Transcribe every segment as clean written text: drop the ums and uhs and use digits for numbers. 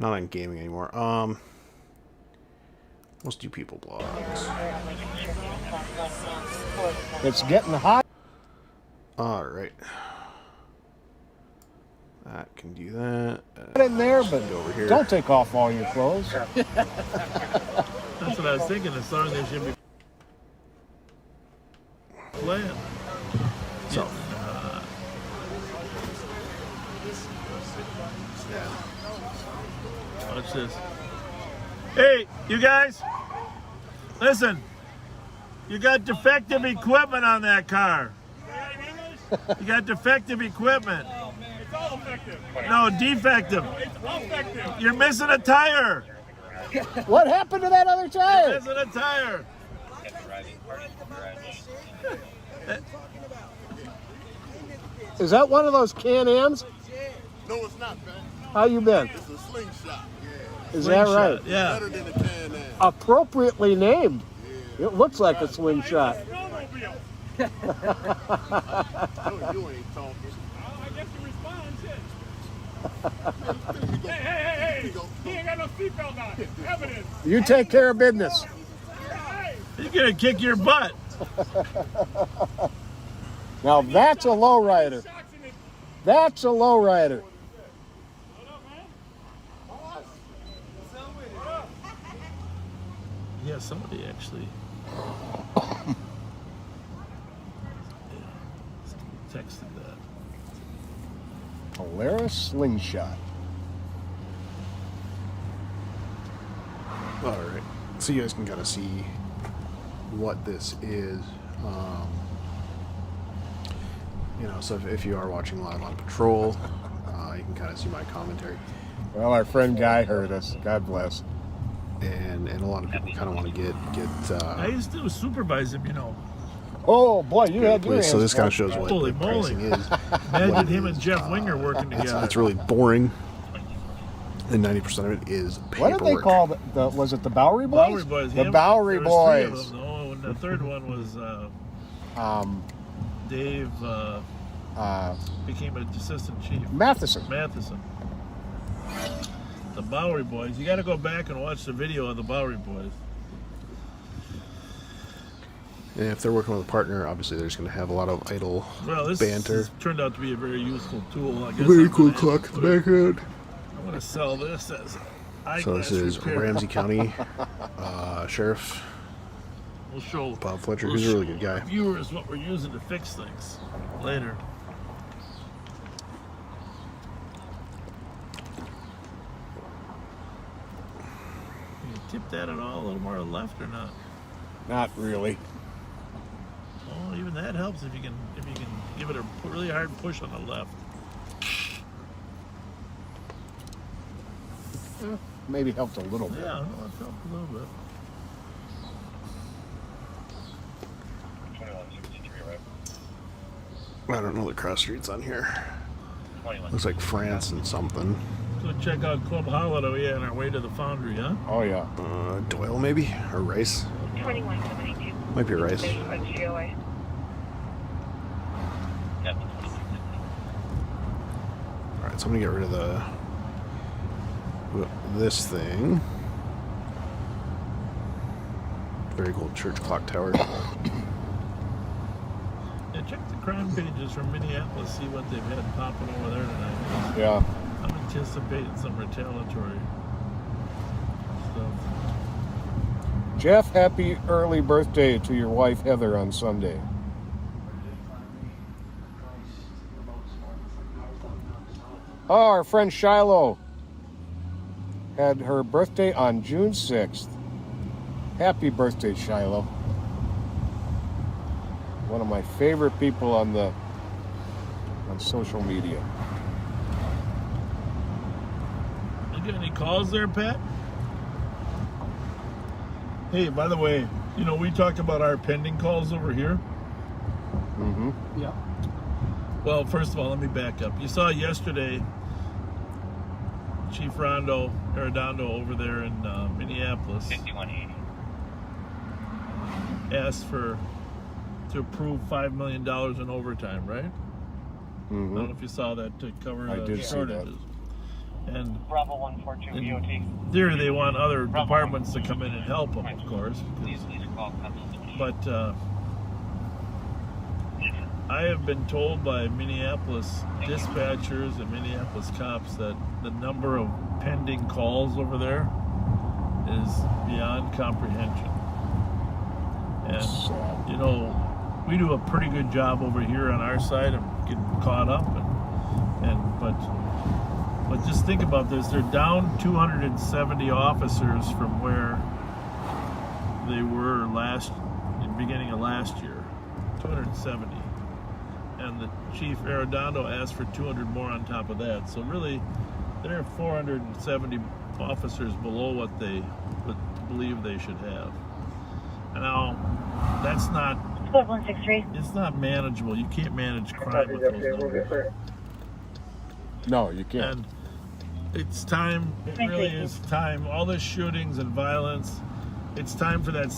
Not on gaming anymore. Let's do people blogs. It's getting hot. All right. That can do that. In there, but over here. don't take off all your clothes. That's what I was thinking. The song they should be playing. So. Watch this. Hey, you guys, listen. You got defective equipment on that car. You got defective equipment. It's all effective. No, defective. It's effective. You're missing a tire. What happened to that other tire? Missing a tire. Is that one of those Can-Ams? No, it's not, man. How you been? It's a slingshot. Is that right? Yeah. Better than a Can-Am. Appropriately named. It looks like a slingshot. Snowmobile. No, you ain't talking. I guess you respond, shit. Hey. He ain't got no seatbelt on. Evidence. You take care of business. Hey. You're gonna kick your butt. Now that's a lowrider. Shocks in it. That's a lowrider. What up, man? Yeah, somebody actually texted that. Polaris slingshot. All right. So you guys can kind of see what this is. You know, so if you are watching live on Patrol, you can kind of see my commentary. Well, our friend Guy heard us. God bless. And a lot of people kind of want to get I used to supervise him, you know. Oh boy, you had your so this kind of hands shows what Holy the moly. pricing is. Imagine what it him and is. Jeff Winger working together. It's really boring. And 90% of it is full. paperwork. What did they call the? Was it the Bowery Boys? Bowery Boys. The him, Bowery there was 3 of Boys. them, though, and the third one was Dave became an assistant chief. Matheson. The Bowery Boys. You got to go back and watch the video of the Bowery Boys. And if they're working with a partner, obviously they're just going to have a lot of idle Well, this banter. has turned out to be a very useful tool. I guess Very I'm cool gonna clock in the background. I'm going to sell this as So this is repair. Ramsey County Sheriff We'll show Bob Fletcher. He's a really good guy. viewers what we're using to fix things later. Can you tip that at all? A little more left or not? Not really. Oh, even that helps if you can give it a really hard push on the left. Maybe helped a little bit. Yeah, no, it helped a little bit. I don't know the cross streets on here. Looks like France and something. So check out Club Holiday on our way to the Foundry, huh? Oh yeah. Doyle maybe? Or Rice? 2172. Might be Rice. GOA. Alright, so I'm gonna get rid of this thing. Very cool church clock tower. Yeah, check the crime pages from Minneapolis, see what they've had popping over there tonight. Yeah. I'm anticipating some retaliatory stuff. Jeff, happy early birthday to your wife Heather on Sunday. Oh, our friend Shiloh had her birthday on June 6th. Happy birthday, Shiloh. One of my favorite people on social media. You got any calls there, Pat? Hey, by the way, you know, we talked about our pending calls over here. Mm-hmm. Yeah. Well, first of all, let me back up. You saw yesterday Chief Rondo Arredondo over there in Minneapolis 5180. asked to approve $5 million in overtime, right? Mm-hmm. I don't know if you saw that to cover I the did see that. shortages. And Bravo 142 in VOT. theory, they want other departments to come in and help them, of course. Please call But I have been told by Minneapolis dispatchers and Minneapolis cops that the number of pending calls over there is beyond comprehension. And, Sad. you know, we do a pretty good job over here on our side of getting caught up. But just think about this. They're down 270 officers from where they were beginning of last year. 270. And the Chief Arredondo asked for 200 more on top of that. So really, they're 470 officers below what they would believe they should have. And now, that's not, Squad 163. it's not manageable. You can't manage crime with those numbers. No, you can't. And it's time, it really is time. All the shootings and violence, it's time for that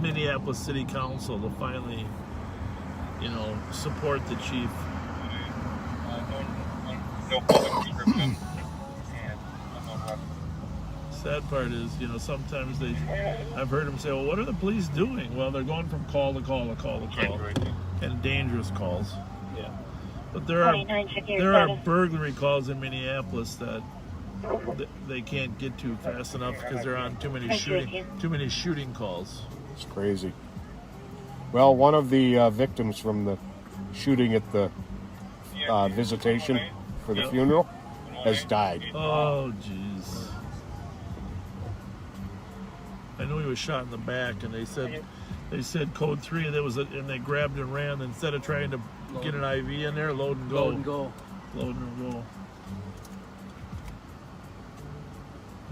Minneapolis City Council to finally, you know, support the chief. No public description. Sad part is, you know, sometimes I've heard them say, well, what are the police doing? Well, they're going from call to call to call to call, and dangerous calls. Yeah. But there 29, check your are status. burglary calls in Minneapolis that they can't get to fast enough because they're on too many shooting calls. It's crazy. Well, one of the victims from the shooting at the visitation for the funeral has died. Oh, jeez. I knew he was shot in the back, and they said code 3. And they grabbed and ran instead of trying to get an IV in there. Load and go. Load and go. Load and go.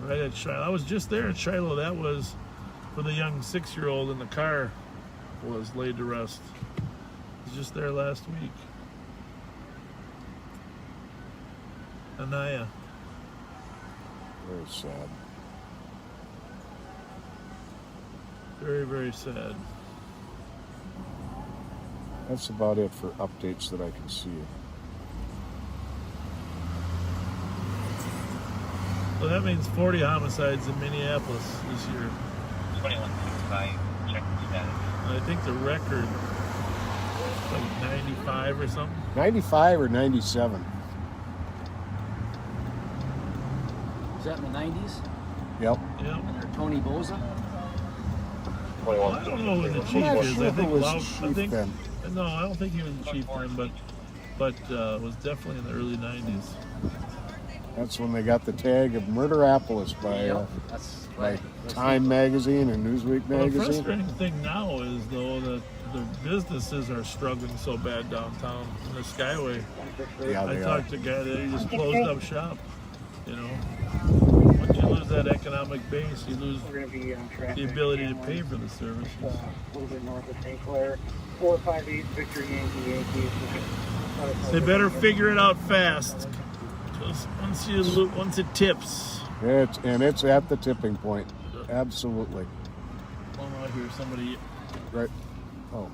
Right at Shiloh. I was just there at Shiloh. That was where the young 6-year-old in the car was laid to rest. I was just there last week. Anaya. Very sad. Very, very sad. That's about it for updates that I can see. So that means 40 homicides in Minneapolis this year. 2165, check the status. I think the record is like 95 or something. 95 or 97? Is that in the 90s? Yep. Yep. And they're Tony Boza? Well, I don't know who the chief I'm not is. sure I who think was Lau- chief I think then. no, I don't think he was the chief then, but was definitely in the early 90s. That's when they got the tag of Murderapolis by That's by right. Time magazine and Newsweek Well, the magazine. frustrating thing now is though that the businesses are struggling so bad downtown in the Skyway. Yeah, I they are. talked to a guy that he just closed up shop. You know, once you lose that economic base, you lose We're going to be on track. the ability to pay for the services. A little bit north of St. Clair. 458 Victor Yankee Yankees. They better figure it out fast. 'Cause once it tips. It's at the tipping point. Absolutely. Oh, I hear somebody. Right. Oh.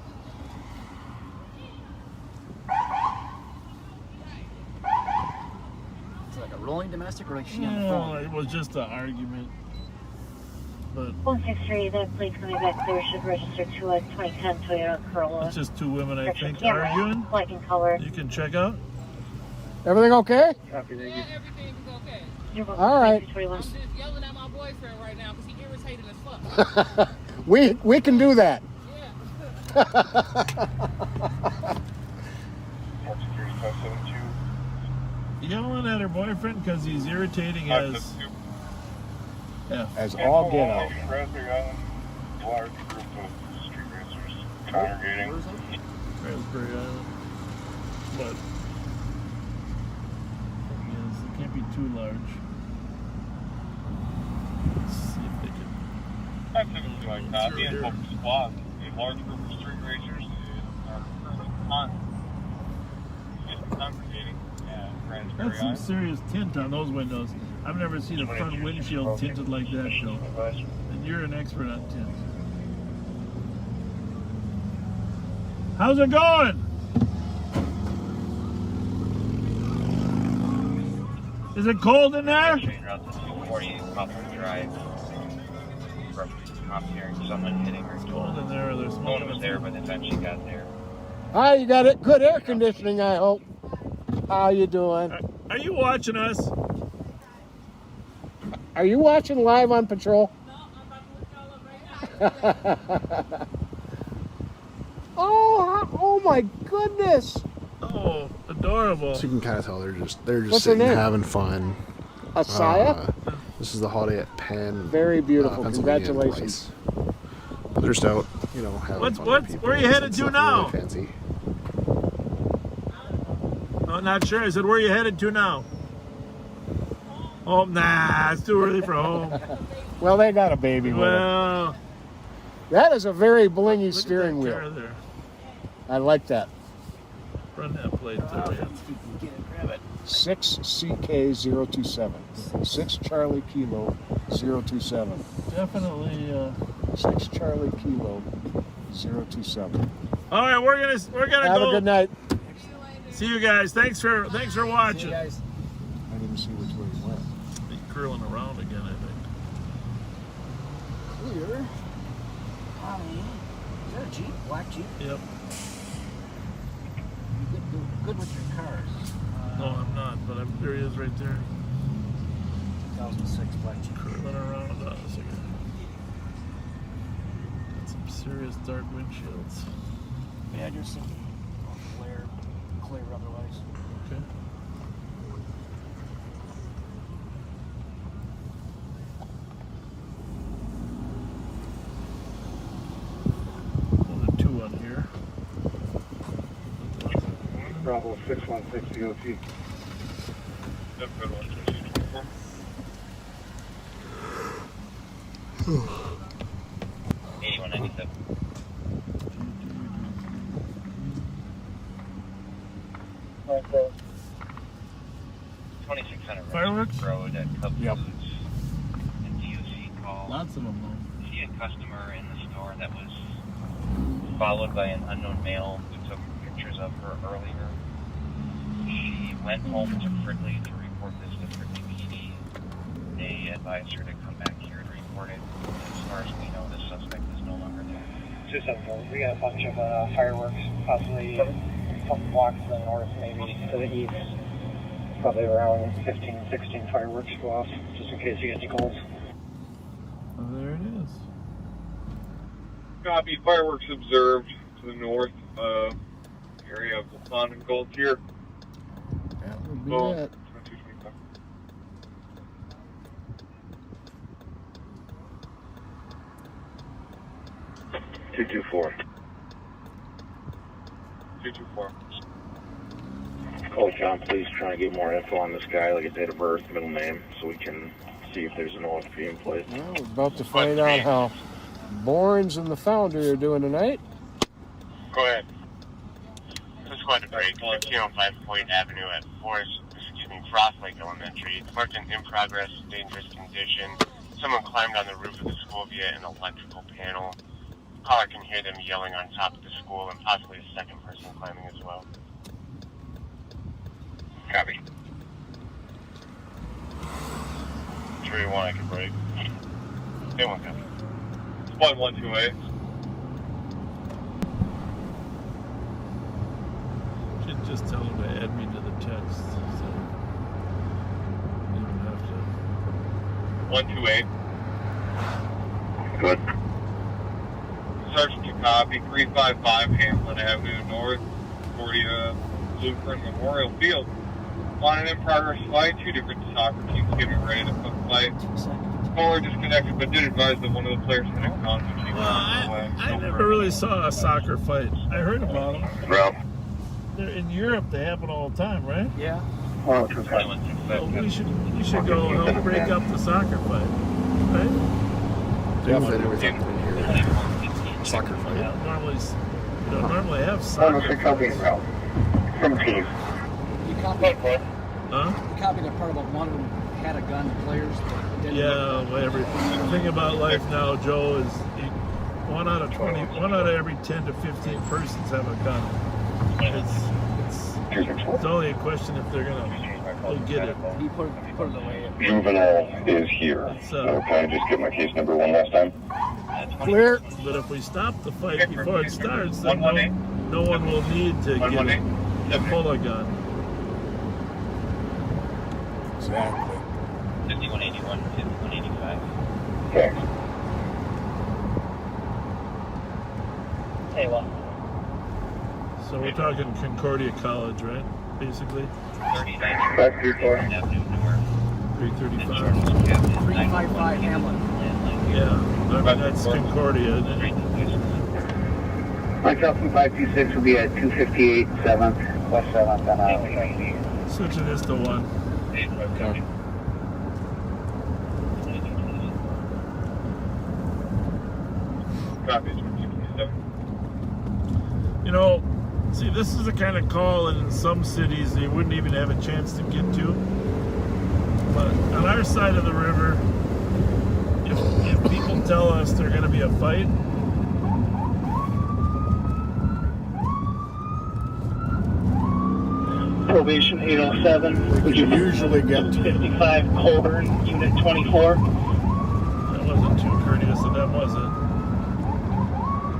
Is it like a rolling domestic or like she on the No, phone? it was just an argument. But 163, the police coming back clear should register to a 2010 Toyota Corolla. it's just two women, I Direction think, camera, arguing. black in color. You can check out. Everything okay? Copy, thank you. Everything is okay. You're welcome. All right. 21. I'm just yelling at my boyfriend right now because he irritated as fuck. We can do that. Yeah. Security 572. Yelling at her boyfriend because he's irritating as. Yeah. As all get out. Raspberry Island, large group of street racers congregating. Where is that? Raspberry Island. But. Yes, it can't be too large. Let's see if they can. That's typically like that. The info squad, a large group of street racers congregating at Raspberry That's some Island. serious tint on those windows. I've never seen a front windshield tinted like that, Joe. And you're an expert on tints. How's it going? Is it cold in there? Straight out to 240 Poplar Drive. From I'm hearing someone hitting her Cold door. in there. There's No one was there, but eventually got there. Hi, you got it. Good air conditioning, I hope. How you doing? Are you watching us? Are you watching Live on Patrol? No, I'm about to look y'all up right now. Oh my goodness. Oh, adorable. So you can kind of tell they're just What's her sitting name? having fun. Asaya? This is the holiday at Penn. Very beautiful. Pennsylvania and Congratulations. Bryce. But they're just out, having What's- fun what's- with people. where are you headed It's to nothing now? really fancy. Oh, not sure. I said, where are you headed to now? Oh, nah, it's too early for home. Well, they got a baby with them. Well, That is a very blingy look steering at that car wheel. there. I like that. Run that plate there. Yeah. 6CK027. 6 Charlie Kilo 027. Definitely. 6 Charlie Kilo 027. All right, we're gonna Have go. a good night. See you guys. Thanks for See watching. you guys. I didn't see which way he went. He's curling around again, I Clear. Tommy. Is that a Jeep? Black Jeep? think. Yep. You good with your cars. No, I'm not, but there he is right there, 2006 Black Jeep. curling around us again. Got some serious dark windshields. Yeah, just some clear otherwise. Okay. Only two on here. Bravo 616 DOT. Yep, good one. 8197. Okay. 2600 Fireworks? Road at Cub Yep. Foods. And DOC called. Lots of them though. See a customer in the store that was followed by an unknown male who took pictures of her earlier. She went home to Fridley to report this to Fridley PD. They advised her to come back here to report it. As far as we know, the suspect is no longer there. 274. We got a bunch of fireworks, possibly a couple blocks to the north, maybe to the east. Probably around 15, 16 fireworks go off, just in case you get any calls. Oh, there it is. Copy. Fireworks observed to the north area of the pond and Gold Tier. That would be Oh. it. 2225. $224. 224. Call John, please, trying to get more info on this guy, like a date of birth, middle name, so we can see if there's an OSP in place. Well, we're about to find out how Borns and the Founder are doing tonight. Go ahead. This is quite a break. 1505 Point Avenue at Frost Lake Elementary. It's marked an in progress, dangerous condition. Someone climbed on the roof of the school via an electrical panel. Caller can hear them yelling on top of the school and possibly a second person climbing as well. Copy. 3-1, I can break. Stay one copy. Spot 128. Should just tell him to add me to the text. So you don't have to. 128. Good. Sergeant to copy. 355 Hamlin Avenue North, 40 Lutheran Memorial Field. On an in-progress fight, two different soccer teams getting ready to fight. Caller disconnected, but did advise that one of the players had a gun when she Well, was away. I never really saw a soccer fight. I heard about them. Bro. They're in Europe. They happen all the time, right? Yeah. Oh, Well, we should go help break up the soccer fight, right? They fit everything in here. Soccer We fight. don't normally have soccer fights. From team. You copied, Huh? you copied a part about one of them had a gun, the players. that didn't Yeah, well, the thing about life now, Joe, is one out of every 10 to 15 persons have a gun. It's only a question if they're gonna We'll get it. He put it away. Juvenile is here. Okay, just get my case number one last time. Clear. But if we stop the fight before it starts, then no one will need to pull a gun. Exactly. 5181, 5185. Okay. Hey, well. So we're talking Concordia College, right? Basically. 534. 335. 355 Hamlin. Yeah, I mean, that's Concordia, isn't it? My Falcon 526 will be at 258 7th, West 7th, and Switching this to 1. Okay. You know, see, this is the kind of call in some cities you wouldn't even have a chance to get to. But on our side of the river, if people tell us there's going to be a fight, Probation 807, which is usually get 55 Colburn, Unit 24. that wasn't too courteous of them, was it?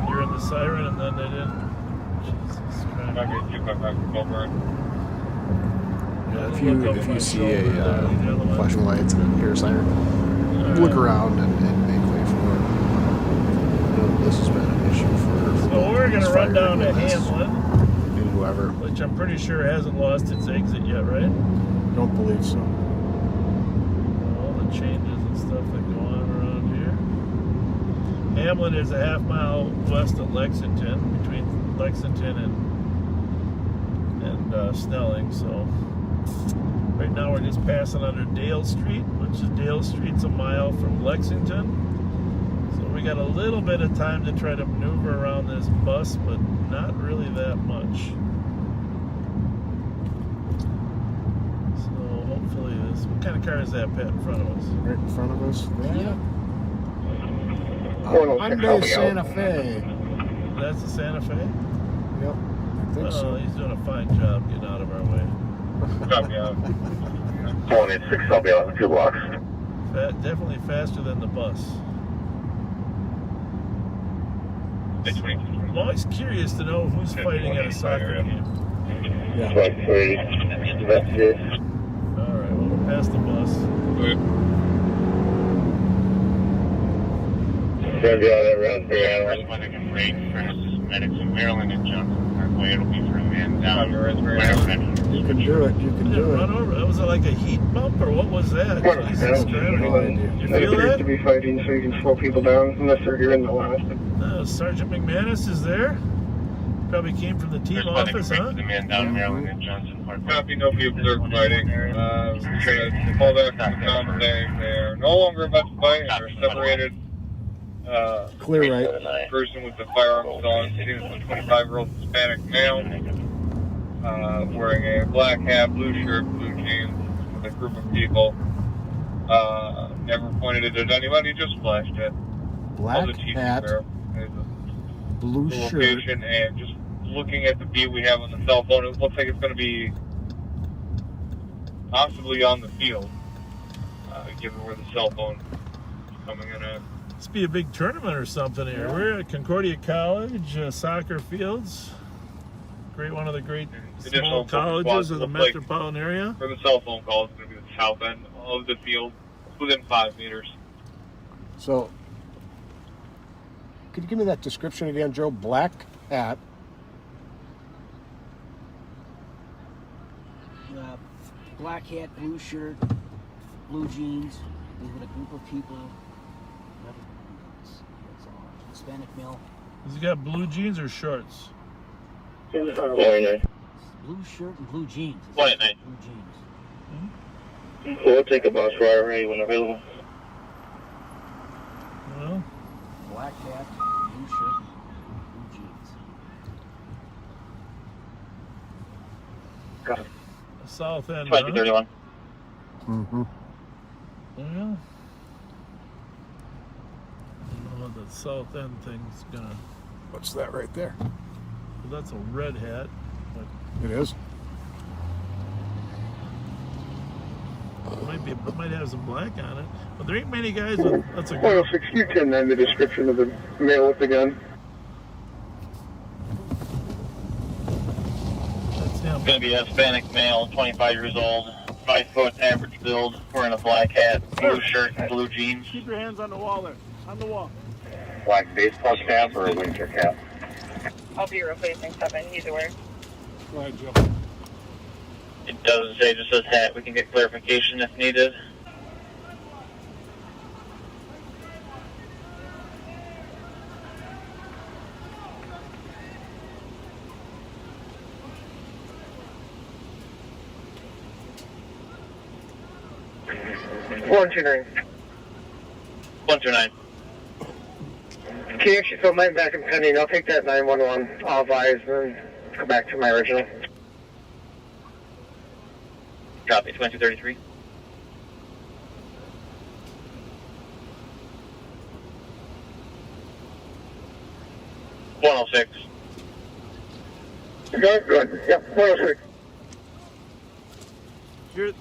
You're in the siren and then they didn't. Jesus Christ. Yeah, if you see a flashing lights and a hear siren, look around and make way for it. You know, this has been an issue for So we're going to run down to vehicles Hamlin, and whoever. which I'm pretty sure hasn't lost its exit yet, right? Don't believe so. All the changes and stuff that go on around here. Hamlin is a half mile west of Lexington, between Lexington and Snelling. So right now we're just passing under Dale Street, which is Dale Street's a mile from Lexington. So we got a little bit of time to try to maneuver around this bus, but not really that much. So hopefully this. What kind of car is that, Pat, in front of us? Right in front of us. Yeah. Hyundai Santa Fe. That's the Santa Fe? Yep. I think so. He's doing a fine job getting out of our way. 186, I'll be out in 2 blocks. Definitely faster than the bus. I'm always curious to know who's fighting at a soccer game. Yeah. 530. That's it. Alright, well, we're past the bus. Gonna be out at Raspberry Island. Athletic and Freight furnaces medics in Maryland and Johnson Parkway. It'll be for a man down Raspberry Island. You can do it. You can do Run it. over. Was it like a heat bump or what was that? Jesus Christ. You feel that? to be fighting, so you can slow people down unless they're here in the last. Sergeant McManus is there. Probably came from the team office, huh? The man down Maryland and Johnson Parkway. Copy, no people are fighting. Call back from the com saying they're no longer about to fight and they're separated. Clear right. Person with the firearms on, seems a 25-year-old Hispanic male, wearing a black hat, blue shirt, blue jeans, with a group of people. Never pointed it at anybody, just flashed it. Black hat, blue shirt. Location, and just looking at the view we have on the cell phone, it looks like it's going to be possibly on the field, given where the cell phone is coming in at. Must be a big tournament or something here. We're at Concordia College, soccer fields. One of the great small colleges of the metropolitan area. For the cell phone call, it's going to be the south end of the field, within 5 meters. So, could you give me that description again, Joe? Black hat. Black hat, blue shirt, blue jeans. He's with a group of people. Hispanic male. Has he got blue jeans or shorts? Blue shirt and blue jeans. Blue jeans. We'll take a bus right away when available. Well, black hat, blue shirt, blue jeans. Got it. South end. 531. Mm-hmm. Yeah. The south end thing's gonna. What's that right there? Well, that's a red hat. But it is. Might have some black on it, but there ain't many guys with. That's a good. 106, you 10-9 the description of the male with the gun. That's him. Gonna be a Hispanic male, 25 years old, 5 foot average build, wearing a black hat, blue shirt, and blue jeans. Keep your hands on the wall there. On the wall. Black baseball cap or a winter cap? I'll be replacing 7 either way. Go ahead, Joe. It doesn't say, just says hat. We can get clarification if needed. One, 2, 9. 129. Can you actually fill mine back in pending? I'll take that 911 off eyes and go back to my original. Copy, 2233. $106. Good. Yep, 106.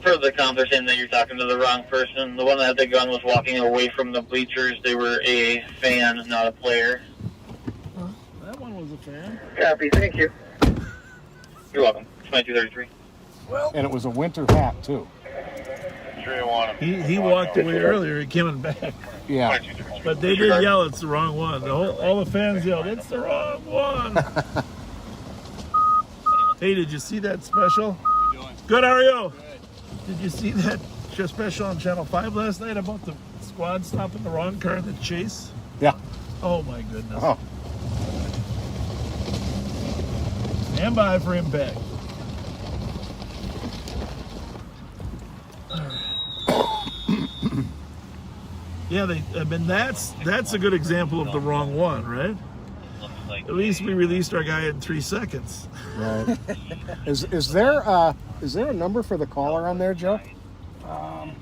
For the count, they're saying that you're talking to the wrong person. The one that had the gun was walking away from the bleachers. They were a fan, not a player. That one was a fan. Copy, thank you. You're welcome. 2233. And it was a winter hat, too. He walked away earlier. He came back. Yeah. But they did yell, "It's the wrong one." All the fans yelled, "It's the wrong one." Hey, did you see that special? Good, how are you? Did you see that special on Channel 5 last night about the squad stopping the wrong car in the chase? Yeah. Oh my goodness. Oh. Stand by for impact. Yeah, that's a good example of the wrong one, right? At least we released our guy in 3 seconds. Right. Is there a number for the caller on there, Joe? Yeah.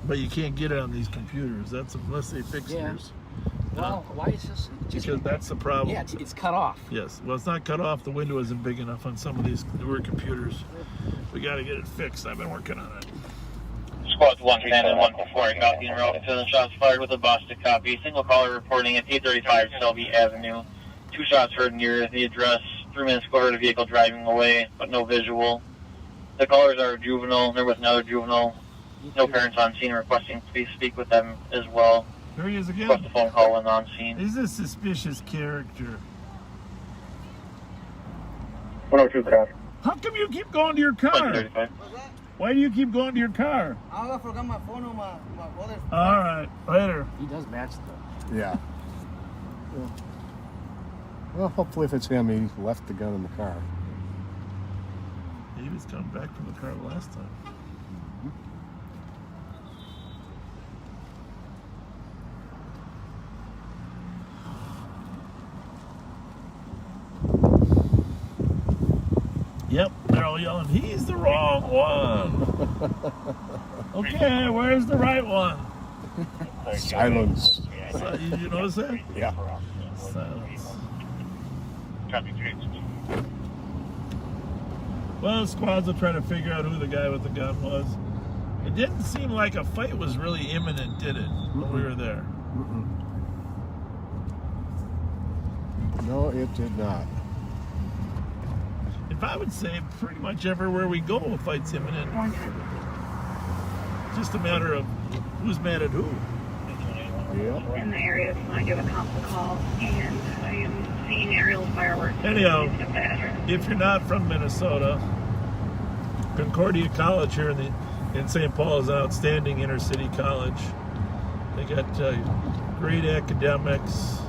But you can't get it on these computers. That's unless they fix yours. Well, why is this? Because that's the problem. Yeah, it's cut off. Yes. Well, it's not cut off. The window isn't big enough on some of these newer computers. We got to get it fixed. I've been working on it. Squads 110 and 144, copy and route to the shots fired with a Boston copy. Single caller reporting at 835 Selby Avenue. 2 shots heard near the address. 3 minutes ago, heard a vehicle driving away, but no visual. The callers are a juvenile. There was another juvenile. No parents on scene requesting please speak with them as well. There he is again. Request a phone call when on scene. He's a suspicious character. 102, copy. How come you keep going to your car? Why do you keep going to your car? I forgot my phone on my brother's. All right, later. He does match though. Yeah. Well, hopefully if it's him, he left the gun in the car. He was coming back from the car last time. Yep, they're all yelling, "He's the wrong one." Okay, where's the right one? Silence. So, did you notice that? Yeah. Silence. Copy 3. Well, squads will try to figure out who the guy with the gun was. It didn't seem like a fight was really imminent, did it, when we were there? No, it did not. If I would say pretty much everywhere we go, a fight's imminent. Just a matter of who's mad at who. Yeah. In the area, so I give a cops a call, and I am seeing aerial fireworks. Anyhow, if you're not from Minnesota, Concordia College here in St. Paul is an outstanding inner city college. They got great academics,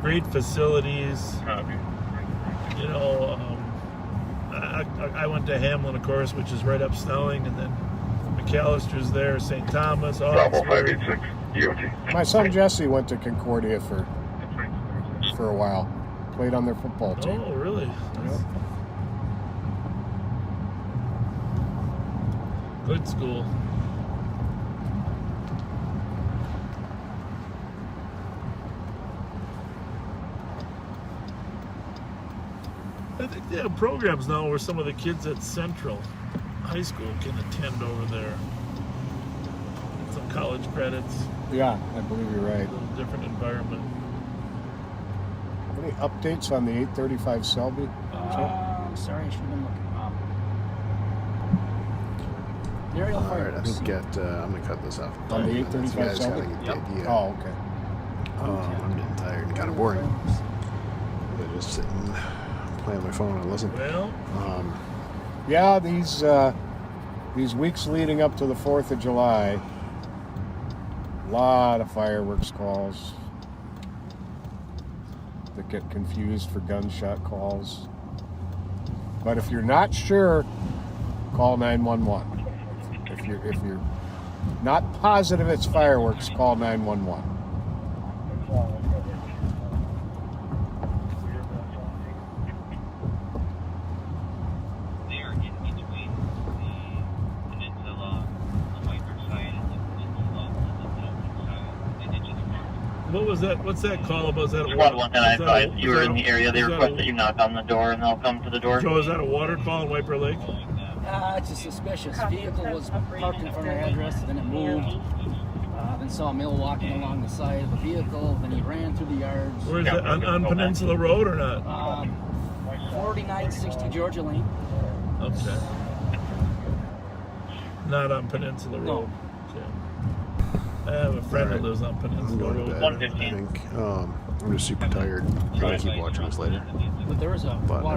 great facilities. You know, I went to Hamlin, of course, which is right up Snelling, and then McAllister's there, St. Thomas, Augsburg. My son Jesse went to Concordia for a while. Played on their football team. Oh, really? Yep. Good school. I think they have programs now where some of the kids at Central high school can attend over there. Some college credits, Yeah, I believe you're right. a little different environment. Any updates on the 835 Selby? I'm sorry, I should have been looking. The aerial All right, I fireworks. think I'm gonna cut this off. On the You 835 guys Selby? gotta get the idea. Oh, okay. I'm getting tired and kind of boring. I just sit and play on my phone and listen. Well, Yeah, these weeks leading up to the 4th of July, a lot of fireworks calls that get confused for gunshot calls. But if you're not sure, call 911. If you're not positive it's fireworks, call 911. They are in between the peninsula, the Viper side, and the peninsula on the Milton side. They did just mark. what was that? What's that call about? Is that a Squad water- 1 and I is that a- advised you is were that in a- the area. They is that request a- that you knock on the door and they'll come to the door. Joe, is that a water call in Wiper Lake? It's a suspicious vehicle was parked in front of our address, then it moved. Then saw Mill walking along the side of the vehicle, then he ran through the yards. Where is that? On Peninsula Road or not? 4960 Georgia Lane. Okay. Not on Peninsula No. Road. Okay. I have a friend that lives on I'm Peninsula going to Road. bed. I think I'm just super tired. I'm gonna keep watching this later. But there was a But water